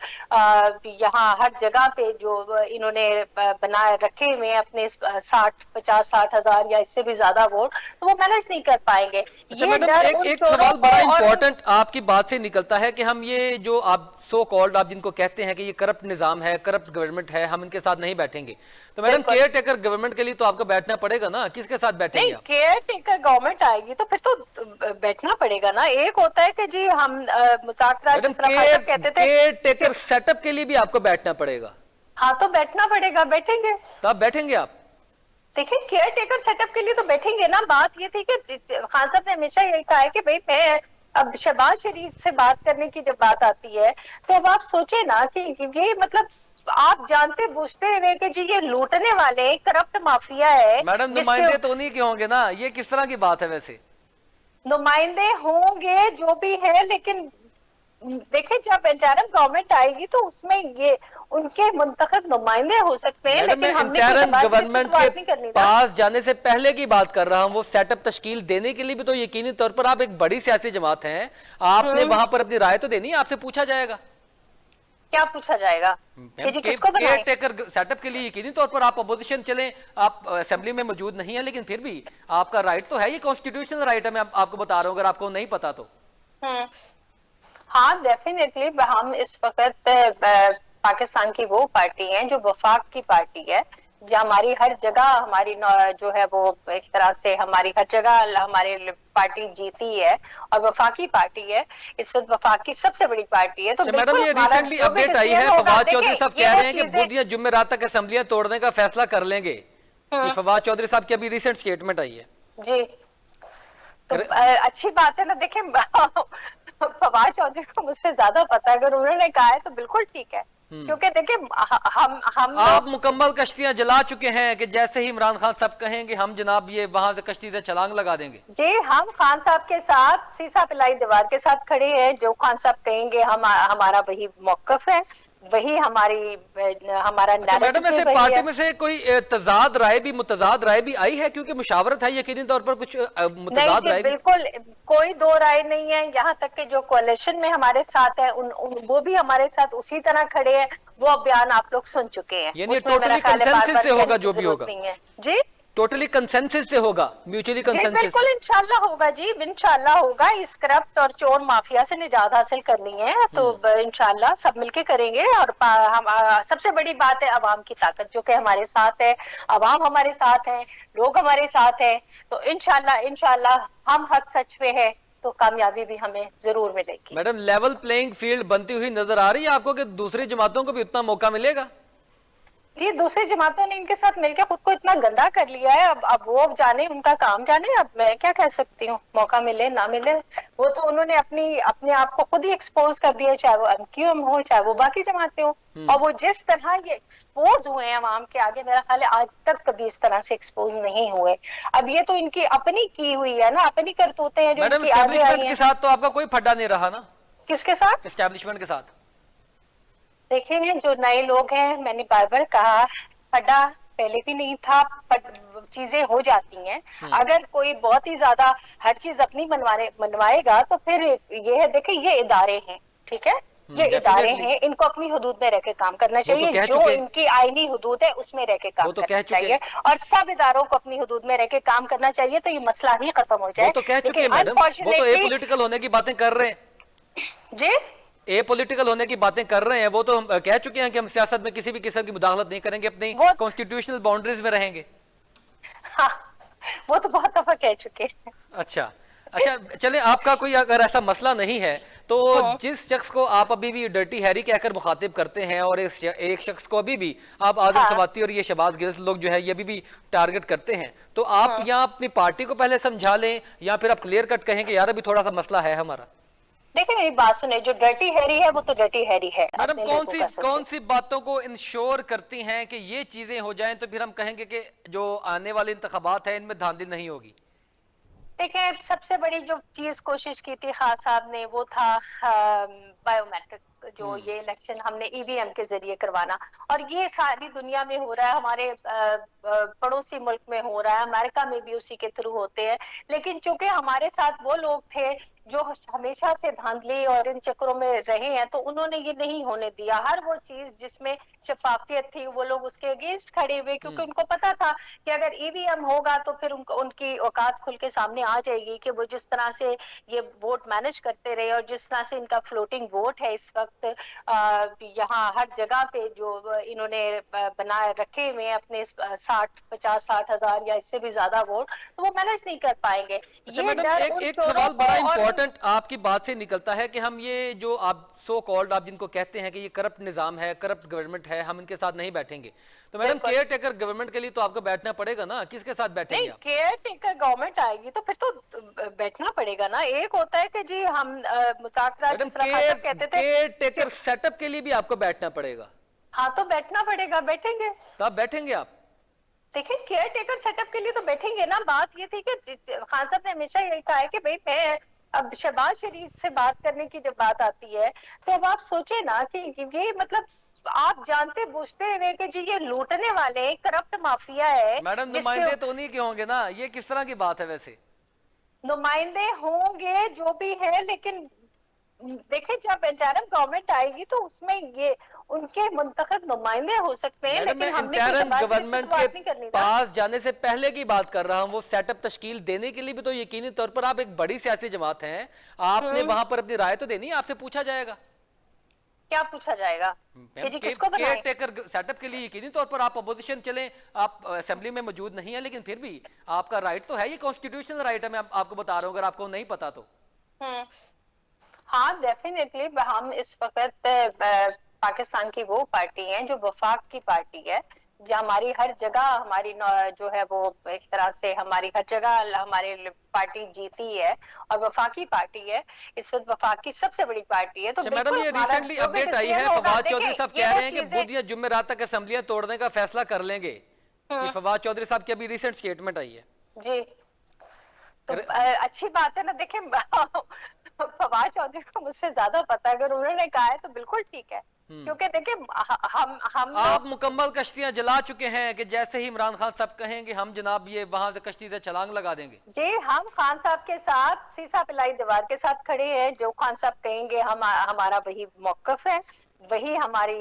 यहाँ हर जगह पे जो इन्होंने बनाए रखे हुए अपने 50-60 हजार या इससे भी ज्यादा वोट, तो वो मैनेज नहीं कर पाएंगे। अच्छा ये मैडम, डर एक उन एक चोरों सवाल को बड़ा और इंपॉर्टेंट आपकी बात से निकलता है कि हम ये जो आप सो कॉल्ड आप जिनको कहते हैं कि ये करप्ट निजाम है, करप्ट गवर्नमेंट है, हम इनके साथ नहीं बैठेंगे। तो मैडम केयर टेकर गवर्नमेंट के लिए तो आपको बैठना पड़ेगा ना, किसके साथ बैठेंगे नहीं, आप? केयर टेकर गवर्नमेंट आएगी तो फिर तो बैठना पड़ेगा ना। एक होता है कि जी हम मुज़ाकरा, मैडम जिस तरह खान साहब कहते थे केयर टेकर सेटअप के लिए भी आपको बैठना पड़ेगा। हाँ, तो बैठना पड़ेगा, बैठेंगे। तो आप बैठेंगे आप? देखिए, केयर टेकर सेटअप के लिए तो बैठेंगे ना। बात ये थी कि खान साहब ने हमेशा यही कहा है कि भाई मैं अब शहबाज शरीफ से बात करने की जब बात आती है तो अब आप सोचे ना कि ये मतलब आप जानते बूझते हुए कि जी ये लूटने वाले करप्ट माफिया है। मैडम नुमाइंदे तो नहीं क्यों होंगे ना, ये किस तरह की बात है वैसे? नुमाइंदे होंगे जो भी है, लेकिन देखिए जब इंटरिम गवर्नमेंट आएगी तो उसमें ये उनके मुंतखब नुमाइंदे हो सकते हैं, लेकिन हमने इंटरिम गवर्नमेंट के नहीं करनी ना। पास जाने से पहले की बात कर रहा हूं, वो सेटअप तश्कील देने के लिए भी तो यकीनी तौर पर आप एक बड़ी सियासी जमात हैं, आपने वहां पर अपनी राय तो देनी है, आपसे पूछा जाएगा। क्या पूछा जाएगा कि जी किसको बनाएं? केयर टेकर सेटअप के लिए यकीनी तौर पर आप अपोजिशन चलें, आप असेंबली में मौजूद नहीं है, लेकिन फिर भी आपका राइट तो है, ये कॉन्स्टिट्यूशनल राइट है, मैं आपको बता रहा हूं अगर आपको नहीं पता तो। हाँ, डेफिनेटली हम इस वक्त पाकिस्तान की वो पार्टी है जो वफाक की पार्टी है, जो हमारी हर जगह हमारी जो है वो एक तरह से हमारी हर जगह हमारी पार्टी जीती है और वफाकी पार्टी है। इस वक्त वफाक की सबसे बड़ी पार्टी है। तो मैडम ये रिसेंटली अपडेट आई है, फवाद चौधरी साहब कह रहे हैं कि बुधिया जुमेरात तक असेंबलियां तोड़ने का फैसला कर लेंगे। ये फवाद चौधरी साहब की अभी रिसेंट स्टेटमेंट आई है जी। तो अच्छी बात है ना। देखिए फवाद चौधरी को मुझसे ज्यादा पता है, अगर उन्होंने कहा है तो बिल्कुल ठीक है, क्योंकि देखिए हम आप मुकम्मल कश्तियां जला चुके हैं कि जैसे ही इमरान खान साहब कहेंगे हम जनाब ये वहां से कश्ती से छलांग लगा देंगे। जी, हम खान साहब के साथ सीसा पिलाई दीवार के साथ खड़े हैं। जो खान साहब कहेंगे हमारा वही मौकफ है, वही हमारा मैडम ऐसे पार्टी में से कोई तजाद राय भी मुतजाद राय भी आई है, क्योंकि मुशावरत है यकीनी तौर पर कुछ मुतजाद राय बिल्कुल कोई दो राय नहीं है। यहाँ तक कि जो कोalition में हमारे साथ है वो भी हमारे साथ उसी तरह खड़े हैं। वो बयान आप लोग सुन चुके हैं। यानी टोटली कंसेंसस से होगा जो भी होगा जी, टोटली कंसेंसस से होगा, म्यूचुअली कंसेंसस। बिल्कुल इंशाल्लाह होगा जी, इंशाल्लाह होगा। इस करप्ट और चोर माफिया से निजात हासिल करनी है तो इंशाल्लाह सब मिलके करेंगे। और सबसे बड़ी बात है अवाम की ताकत जो कि हमारे साथ है, अवाम हमारे साथ है, लोग हमारे साथ है। तो इंशाल्लाह हम हक सच पे है तो कामयाबी भी हमें जरूर मिलेगी। मैडम लेवल प्लेइंग फील्ड बनती हुई नजर आ रही है आपको कि दूसरी जमातों को भी उतना मौका मिलेगा? ये दूसरी जमातों ने इनके साथ मिलकर खुद को इतना गंदा कर लिया है। अब वो जाने, उनका काम जाने। अब मैं क्या कह सकती हूँ, मौका मिले ना मिले, वो तो उन्होंने अपने आप को खुद ही एक्सपोज कर दिया, चाहे वो एमक्यूएम हो चाहे वो बाकी जमातें हो। और वो जिस तरह ये एक्सपोज हुए हैं आवाम के आगे, मेरा ख्याल है आज तक कभी इस तरह से एक्सपोज नहीं हुए। अब ये तो इनकी अपनी की हुई है ना, अपनी करतूतें हैं जो इनकी आगे आई हैं। के साथ तो आपका कोई फड्डा नहीं रहा ना? किसके साथ? एस्टेब्लिशमेंट के साथ। देखिए जो नए लोग हैं, मैंने बार बार कहा, फटा पहले भी नहीं था, चीजें हो जाती हैं। अगर कोई बहुत ही ज्यादा हर चीज अपनी मनवाएगा तो फिर ये है, देखिए ये इदारे हैं, ठीक है, ये इदारे हैं, इनको अपनी हदूद में रहकर काम करना चाहिए। जो इनकी आईनी हदूद है उसमें रहकर काम करना चाहिए और सब इदारों को अपनी हदूद में रहकर काम करना चाहिए, तो ये मसला ही खत्म हो जाए। वो तो कह चुके हैं मैडम, वो तो एपॉलिटिकल होने की बातें कर रहे हैं जी, एपॉलिटिकल होने की बातें कर रहे हैं। वो तो हम कह चुके हैं कि हम सियासत में किसी भी किस्म की मुदाखलत नहीं करेंगे, अपनी कॉन्स्टिट्यूशनल बाउंड्रीज में रहेंगे। हाँ, वो तो बहुत दफा कह चुके हैं। अच्छा, अच्छा चले, आपका कोई अगर ऐसा मसला नहीं है तो हाँ जिस शख्स को आप अभी भी डर्टी हैरी कहकर मुखातिब करते हैं और एक शख्स को अभी भी आप आदिल हाँ सवाती और ये शहबाज गिल लोग जो है ये अभी भी टारगेट करते हैं, तो आप हाँ। या अपनी पार्टी को पहले समझा लें या फिर आप क्लियर कट कहें कि यार अभी थोड़ा सा मसला है हमारा। देखिए मेरी बात सुने, जो डर्टी हैरी है वो तो डर्टी हैरी है, मैडम अपने लोगों का कौन सोचे। सी बातों को इंश्योर करती हैं कि ये चीजें हो जाएं तो फिर हम कहेंगे कि जो आने वाले इंतखाबात हैं इनमें धांधली नहीं होगी। देखिए सबसे बड़ी जो चीज कोशिश की थी खान साहब ने वो था बायोमेट्रिक, जो हम्म। ये इलेक्शन हमने ईवीएम के जरिए करवाना, और ये सारी दुनिया में हो रहा है, हमारे पड़ोसी मुल्क में हो रहा है, अमेरिका में भी उसी के थ्रू होते हैं। लेकिन चूंकि हमारे साथ वो लोग थे जो हमेशा से धांधली और इन चक्रों में रहे हैं, तो उन्होंने ये नहीं होने दिया। हर वो चीज जिसमें शफाफियत थी वो लोग उसके अगेंस्ट खड़े हुए, क्योंकि उनको पता था कि अगर ईवीएम होगा तो फिर उनकी औकात खुल के सामने आ जाएगी कि वो जिस तरह से ये वोट मैनेज करते रहे और जिस तरह से इनका फ्लोटिंग वोट है इस वक्त यहाँ हर जगह पे जो इन्होंने बनाए रखे हुए हैं अपने 60, 50, 60 हजार या इससे भी ज्यादा वोट, तो वो मैनेज नहीं कर पाएंगे। अच्छा ये मैडम, डर एक उन एक चोरों सवाल को बड़ा और इंपॉर्टेंट आपकी बात से निकलता है कि हम ये जो आप सो कॉल्ड आप जिनको कहते हैं कि ये करप्ट निजाम है, करप्ट गवर्नमेंट है, हम इनके साथ नहीं बैठेंगे, तो मैडम बिल्कुल केयर टेकर गवर्नमेंट के लिए तो आपको बैठना पड़ेगा ना, किसके साथ बैठेंगे नहीं, आप? केयर टेकर गवर्नमेंट आएगी तो फिर तो बैठना पड़ेगा ना। एक होता है कि जी हम मुज़ाकरात, मैडम जिस तरह खान केयर साहब कहते थे केयर कि टेकर सेटअप के लिए भी आपको बैठना पड़ेगा, हाँ तो बैठना पड़ेगा, बैठेंगे। तो आप बैठेंगे आप? देखिए केयर टेकर सेटअप के लिए तो बैठेंगे ना। बात ये थी कि खान साहब ने हमेशा यही कहा है कि भाई मैं अब शहबाज शरीफ से बात करने की जब बात आती है तो अब आप सोचे ना कि ये मतलब आप जानते बूझते हैं कि जी ये लूटने वाले करप्ट माफिया है मैडम जिसके नुमाइंदे तो नहीं के होंगे ना, ये किस तरह की बात है वैसे? नुमाइंदे होंगे जो भी है, लेकिन देखिए जब इंटरिम गवर्नमेंट आएगी तो उसमें ये उनके मुंतखब नुमाइंदे हो सकते हैं, मैडम मैं लेकिन हमने तो इंटरिम शहबाज शरीफ से तो गवर्नमेंट के बात नहीं करनी ना। पास जाने से पहले की बात कर रहा हूं, वो सेटअप तश्कील देने के लिए भी तो यकीनी तौर पर आप एक बड़ी सियासी जमात हैं, आपने वहां पर अपनी राय तो देनी है, आपसे पूछा जाएगा। क्या पूछा जाएगा कि जी किसको केयर बनाए? टेकर सेटअप के लिए यकीनी तौर पर आप अपोजिशन चलें, आप असेंबली में मौजूद नहीं है, लेकिन फिर भी आपका राइट तो है, ये कॉन्स्टिट्यूशनल राइट है, मैं आपको बता रहा हूं अगर आपको नहीं पता तो। हम्म, हाँ डेफिनेटली हम इस वक्त पाकिस्तान की वो पार्टी है जो वफाक की पार्टी है, जो हमारी हर जगह हमारी जो है वो एक तरह से हमारी हर जगह हमारी पार्टी जीती है और वफाकी पार्टी है। इस वक्त वफाकी सबसे बड़ी पार्टी है, तो अच्छा मैडम, बिल्कुल ये हमारा रिसेंटली जो भी अपडेट आई डिसीजन है, होगा, फवाद चौधरी देखिए साहब ये कह वो रहे हैं कि चीजें बुध या जुमेरात तक असेंबलियां तोड़ने का फैसला कर लेंगे। ये फवाद चौधरी साहब की अभी रिसेंट स्टेटमेंट आई है। जी तो अच्छी बात है ना। देखिए फवाद चौधरी को मुझसे ज्यादा पता है, अगर उन्होंने कहा है तो बिल्कुल ठीक है, क्योंकि देखिए हम आप लोग मुकम्मल कश्तियां जला चुके हैं कि जैसे ही इमरान खान साहब कहेंगे हम जनाब ये वहां से कश्ती से छलांग लगा देंगे। जी हम खान साहब के साथ सीसा पिलाई दीवार के साथ खड़े हैं। जो खान साहब कहेंगे हम हमारा वही मौकफ है, वही हमारा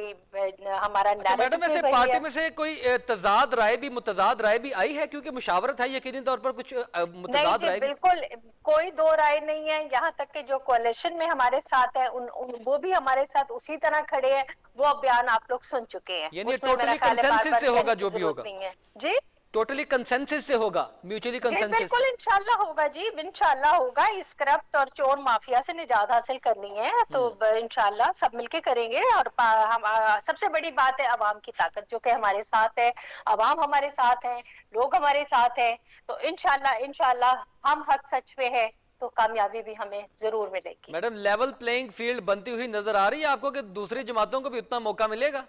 अच्छा मैडम, नैरेटिव ऐसे वही पार्टी है। में से कोई मुतजाद राय भी आई है, क्योंकि मुशावरत है, यकीनी तौर पर कुछ नहीं मुतजाद जी राय भी? बिल्कुल कोई दो राय नहीं है। यहाँ तक कि जो कोalition में हमारे साथ है वो भी हमारे साथ उसी तरह खड़े हैं। वो बयान आप लोग सुन चुके हैं, यानी उसमें मेरा टोटली ख्याल है बार कंसेंसस बार से होगा कहने की जो भी जरूरत होगा? नहीं है जी। टोटली कंसेंसस से होगा, म्यूचुअली जी कंसेंसस बिल्कुल से? इंशाल्लाह होगा जी, इंशाल्लाह होगा। इस करप्ट और चोर माफिया से निजात हासिल करनी है तो इंशाल्लाह सब मिलके करेंगे। और हम सबसे बड़ी बात है अवाम की ताकत जो कि हमारे साथ है, अवाम हमारे साथ है, लोग हमारे साथ है, तो इंशाल्लाह इंशाल्लाह हम हक सच पे है तो कामयाबी भी हमें जरूर मिलेगी। मैडम लेवल प्लेइंग फील्ड बनती हुई नजर आ रही है आपको कि दूसरी जमातों को भी उतना मौका मिलेगा?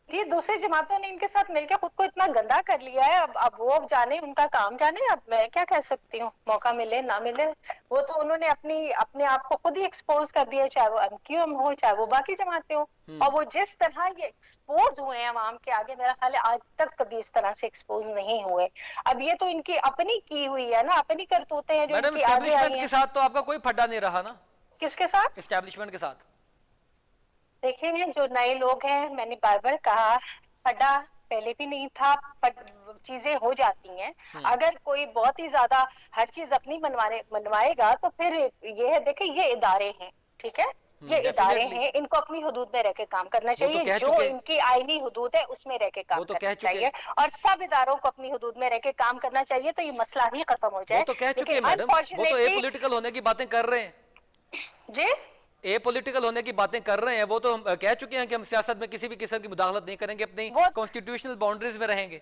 ये दूसरी जमातों ने इनके साथ मिलकर खुद को इतना गंदा कर लिया है, अब वो जाने, उनका काम जाने। अब मैं क्या कह सकती हूँ, मौका मिले ना मिले, वो तो उन्होंने अपने आप को खुद ही एक्सपोज कर दिया, चाहे वो एमक्यूएम हो चाहे वो बाकी जमातें हो। और वो जिस तरह ये एक्सपोज हुए हैं आवाम के आगे, मेरा ख्याल है आज तक कभी इस तरह से एक्सपोज नहीं हुए। अब ये तो इनकी अपनी की हुई है ना, अपनी करतूतें हैं जो मैडम इनकी आगे आई एस्टेब्लिशमेंट के हैं। साथ तो आपका कोई फड्डा नहीं रहा ना? किसके साथ? एस्टेब्लिशमेंट के साथ? देखेंगे जो नए लोग हैं, मैंने बार बार कहा फटा पहले भी नहीं था, चीजें हो जाती हैं। अगर कोई बहुत ही ज्यादा हर चीज अपनी मनवाएगा तो फिर ये है, देखिए ये इदारे हैं, ठीक है, ये इदारे डेफिनेटली। हैं, इनको अपनी हदूद में रह के काम करना वो तो चाहिए, कह जो चुके, इनकी आईनी हदूद है उसमें रह के काम वो तो कह करना चुके, चाहिए, और सब इदारों को अपनी हदूद में रह के काम करना चाहिए, तो ये मसला ही खत्म हो वो जाए। तो कह लेकिन चुके मैडम, वो तो ए अनफॉर्चुनेटली पॉलिटिकल होने की बातें कर रहे हैं। जी, ए पॉलिटिकल होने की बातें कर रहे हैं, वो तो कह चुके हैं कि हम सियासत में किसी भी किस्म की मुदाखलत नहीं करेंगे, अपनी वो कॉन्स्टिट्यूशनल बाउंड्रीज में रहेंगे।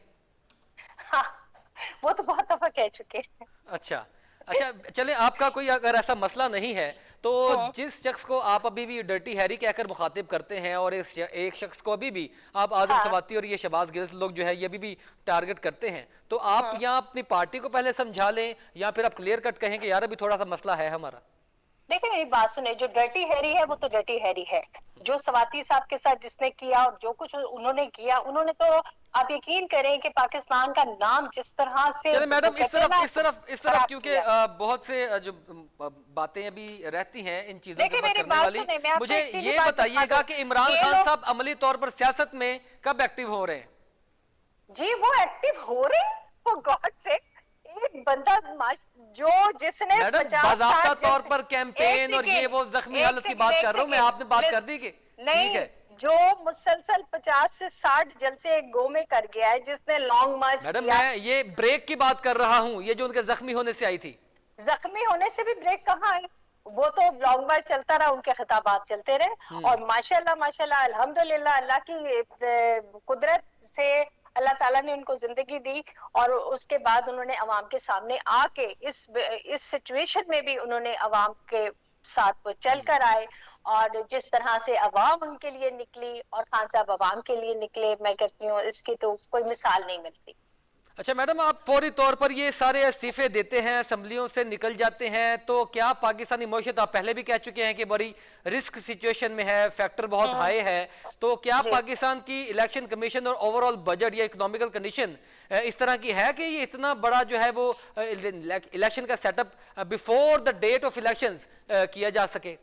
हाँ, वो तो बहुत दफा कह चुके हैं। अच्छा, अच्छा, चले, आपका कोई अगर ऐसा मसला नहीं है तो हाँ, जिस शख्स को आप अभी भी डर्टी हैरी कहकर मुखातिब करते हैं, और एक शख्स को अभी भी आप आदम हाँ, सवाती और ये शहबाज गिल लोग जो है ये अभी भी टारगेट करते हैं, तो आप हाँ। यहाँ अपनी पार्टी को पहले समझा लें, या फिर आप क्लियर कट कहें कि यार अभी थोड़ा सा मसला है हमारा। देखिए मेरी बात सुने, जो डर्टी हैरी है वो तो डर्टी हैरी है। जो सवाती साहब के साथ जिसने किया और जो कुछ उन्होंने किया, उन्होंने तो, आप यकीन करें कि पाकिस्तान का नाम जिस तरह से चले मैडम, वो कहते हैं ना, इस तरफ खराब क्योंकि किया। बहुत से जो बातें अभी रहती हैं इन चीजों के देखिए ऊपर मेरी करने बात वाली, सुने, मैं आपको मुझे एक सीधी ये बात बताइएगा बता कि दूं, इमरान ये खान लोग, साहब अमली तौर पर सियासत में कब एक्टिव हो रहे हैं? जी वो एक्टिव हो रहे हैं, फॉर गॉड से। एक बंदा जो जिसने मैडम 50 बाकायदा 60 तौर जलसे, पर एक कैंपेन और ये सेकेंड, वो जख्मी एक हालत की सेकेंड, बात एक कर रहा हूँ मैं, सेकेंड, आपने बात कर दी कि ठीक नहीं, है। जो मुसलसल 50 से 60 जलसे एक गो में कर गया है, जिसने लॉन्ग मार्च मैडम किया। मैं ये ब्रेक की बात कर रहा हूँ, ये जो उनके जख्मी होने से आई थी। जख्मी होने से भी ब्रेक कहाँ है? वो तो लॉन्ग मार्च चलता रहा, उनके खिताबात चलते रहे, और माशाल्लाह माशाल्लाह अल्हम्दुलिल्लाह, अल्लाह की कुदरत से अल्लाह ताला ने उनको जिंदगी दी, और उसके बाद उन्होंने अवाम के सामने आके इस सिचुएशन में भी उन्होंने अवाम के साथ वो चल कर आए, और जिस तरह से अवाम उनके लिए निकली और खान साहब अवाम के लिए निकले, मैं कहती हूँ इसकी तो कोई मिसाल नहीं मिलती। अच्छा मैडम, आप फौरी तौर पर ये सारे इस्तीफे देते हैं, असम्बलियों से निकल जाते हैं, तो क्या पाकिस्तानी मईशत, आप पहले भी कह चुके हैं कि बड़ी रिस्क सिचुएशन में है, फैक्टर बहुत हाई है, तो क्या जी। पाकिस्तान की इलेक्शन कमीशन और ओवरऑल बजट या इकोनॉमिकल कंडीशन इस तरह की है कि ये इतना बड़ा जो है वो इलेक्शन का setup before the date of election किया जा सके?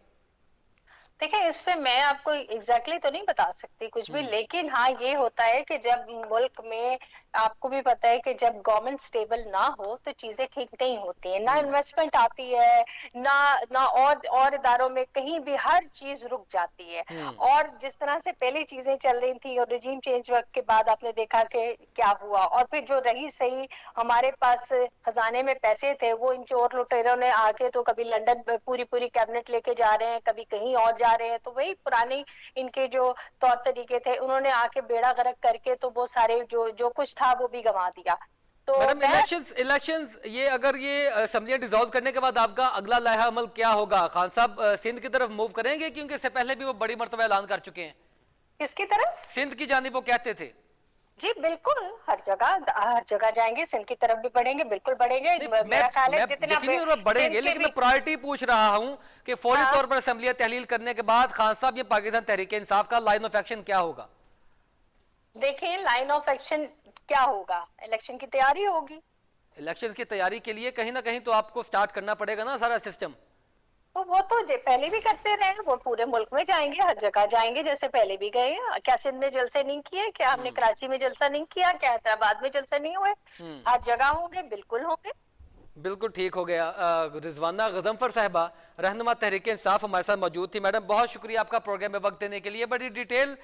देखिए इस पे मैं आपको एग्जैक्टली तो नहीं बता सकती कुछ भी, लेकिन हाँ ये होता है कि जब मुल्क में, आपको भी पता है कि जब गवर्नमेंट स्टेबल ना हो तो चीजें ठीक नहीं होती है, ना इन्वेस्टमेंट आती है, ना ना और इदारों में कहीं भी, हर चीज रुक जाती है। और जिस तरह से पहले चीजें चल रही थी और रिजीम चेंज वक्त के बाद आपने देखा कि क्या हुआ, और फिर जो रही सही हमारे पास खजाने में पैसे थे, वो इन चोर लुटेरों ने आके तो कभी लंदन पूरी पूरी कैबिनेट लेके जा रहे हैं, कभी कहीं और जा रहे हैं, तो वही पुरानी इनके जो तौर तरीके थे, उन्होंने आके बेड़ा गर्क करके तो वो सारे जो कुछ था वो भी गंवा दिया। तो मैडम इलेक्शंस ये अगर ये असेंबलियां डिसॉल्व करने के बाद आपका अगला लाहा अमल क्या होगा? खान साहब सिंध की तरफ मूव करेंगे, क्योंकि इससे पहले भी वो बड़ी मर्तबा ऐलान कर चुके हैं किसकी तरफ? सिंध की जानिब, वो कहते थे। जी बिल्कुल, हर जगह जाएंगे, सिंध की तरफ भी बढ़ेंगे, बिल्कुल बढ़ेंगे। मेरा ख्याल है जितना यकीनी तौर पर बढ़ेंगे, लेकिन मैं प्रायोरिटी पूछ रहा हूं कि फौरी तौर पर असेंबलियां तहलील करने के बाद खान साहब ये पाकिस्तान तहरीक इंसाफ का लाइन ऑफ एक्शन क्या होगा? देखिए लाइन ऑफ एक्शन क्या होगा, इलेक्शन की तैयारी होगी। इलेक्शन की तैयारी के लिए कहीं ना कहीं तो आपको स्टार्ट करना पड़ेगा ना सारा सिस्टम। तो वो तो पहले भी करते रहे, वो पूरे मुल्क में जाएंगे, हर जगह जाएंगे, जैसे पहले भी गए हैं। क्या सिंध में जलसे नहीं किए? क्या हमने कराची में जलसा नहीं किया? क्या हैदराबाद में जलसा नहीं हुए? हर जगह होंगे, बिल्कुल होंगे। बिल्कुल ठीक हो गया। रिजवाना गजनफर साहिबा रहनुमा तहरीक इंसाफ हमारे साथ मौजूद थी। मैडम बहुत शुक्रिया आपका प्रोग्राम में वक्त देने के लिए। बड़ी डिटेल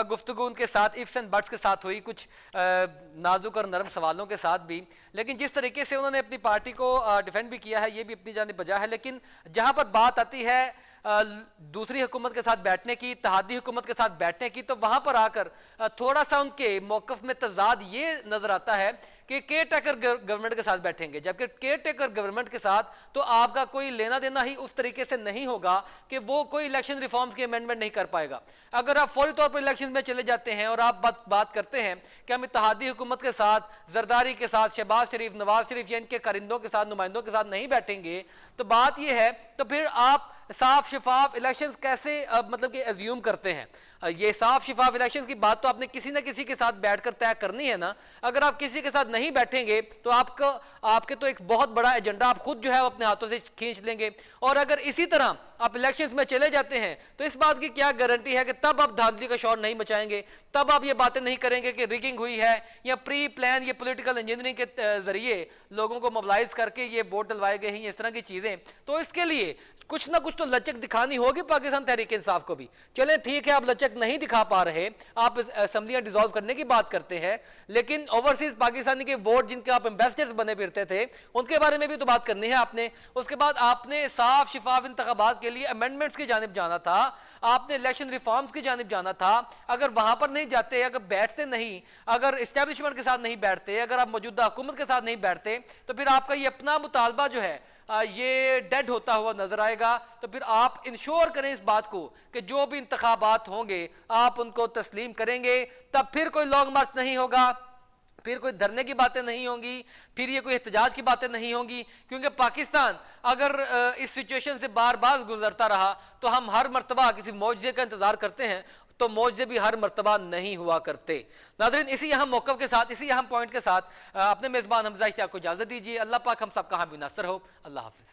गुफ्तगू उनके साथ इफ्स एंड बट्स के साथ हुई, कुछ नाजुक और नरम सवालों के साथ भी, लेकिन जिस तरीके से उन्होंने अपनी पार्टी को डिफेंड भी किया है ये भी अपनी जानिब बजा है। लेकिन जहाँ पर बात आती है दूसरी हुकूमत के साथ बैठने की, इत्तेहादी हुकूमत के साथ बैठने की, तो वहाँ पर आकर थोड़ा सा उनके मौक़िफ़ में तज़ाद ये नज़र आता है कि केयर टेकर गवर्नमेंट के साथ बैठेंगे, जबकि केयर टेकर गवर्नमेंट के साथ तो आपका कोई लेना देना ही उस तरीके से नहीं होगा कि वो कोई इलेक्शन रिफॉर्म्स की अमेंडमेंट नहीं कर पाएगा। अगर आप फौरी तौर पर इलेक्शन में चले जाते हैं और आप बात करते हैं कि हम इत्तेहादी हुकूमत के साथ, जरदारी के साथ, शहबाज शरीफ, नवाज शरीफ या इनके कारिंदों के साथ, नुमाइंदों के साथ नहीं बैठेंगे, तो बात यह है तो फिर आप साफ शिफाफ इलेक्शंस कैसे मतलब कि एज्यूम करते हैं? ये साफ शिफाफ इलेक्शन की बात तो आपने किसी ना किसी के साथ बैठकर तय करनी है ना। अगर आप किसी के साथ नहीं बैठेंगे तो आपके तो एक बहुत बड़ा एजेंडा आप खुद जो है अपने हाथों से खींच लेंगे। और अगर इसी तरह आप इलेक्शंस में चले जाते हैं तो इस बात की क्या गारंटी है कि तब आप धांधली का शोर नहीं मचाएंगे, तब आप ये बातें नहीं करेंगे कि रिगिंग हुई है या प्री प्लान ये पॉलिटिकल इंजीनियरिंग के जरिए लोगों को मोबिलाइज करके ये वोट डलवाए गए हैं, इस तरह की चीजें। तो इसके लिए कुछ ना कुछ तो लचक दिखानी होगी पाकिस्तान तहरीक इंसाफ को भी। चलें ठीक है, आप लचक नहीं दिखा पा रहे, आप असेंबलियां डिसॉल्व करने की बात करते हैं, लेकिन ओवरसीज पाकिस्तानी के वोट जिनके आप एम्बेसडर्स बने फिरते थे उनके बारे में भी तो बात करनी है आपने। उसके बाद आपने साफ शिफाफ इंतखाबात के लिए अमेंडमेंट्स की जानिब जाना था, आपने इलेक्शन रिफॉर्म्स की जानिब जाना था। अगर वहां पर नहीं जाते, अगर बैठते नहीं, अगर इस्टेब्लिशमेंट के साथ नहीं बैठते, अगर आप मौजूदा हुकूमत के साथ नहीं बैठते, तो फिर आपका ये अपना मुतालबा जो है ये डेड होता हुआ नजर आएगा। तो फिर आप इंश्योर करें इस बात को कि जो भी इंतखाबात होंगे आप उनको तस्लीम करेंगे, तब फिर कोई लॉन्ग मार्च नहीं होगा, फिर कोई धरने की बातें नहीं होंगी, फिर ये कोई एहतजाज की बातें नहीं होंगी। क्योंकि पाकिस्तान अगर इस सिचुएशन से बार बार गुजरता रहा तो हम हर मर्तबा किसी मौजज़े का इंतजार करते हैं, तो मौजज़े भी हर मर्तबा नहीं हुआ करते। नाज़रीन, इसी अहम मौक़िफ़ के साथ, इसी अहम पॉइंट के साथ अपने मेज़बान हमज़ा इश्तियाक़ को इजाज़त दीजिए। अल्लाह पाक हम सब का हामी नासर हो। अल्लाह हाफ़िज़।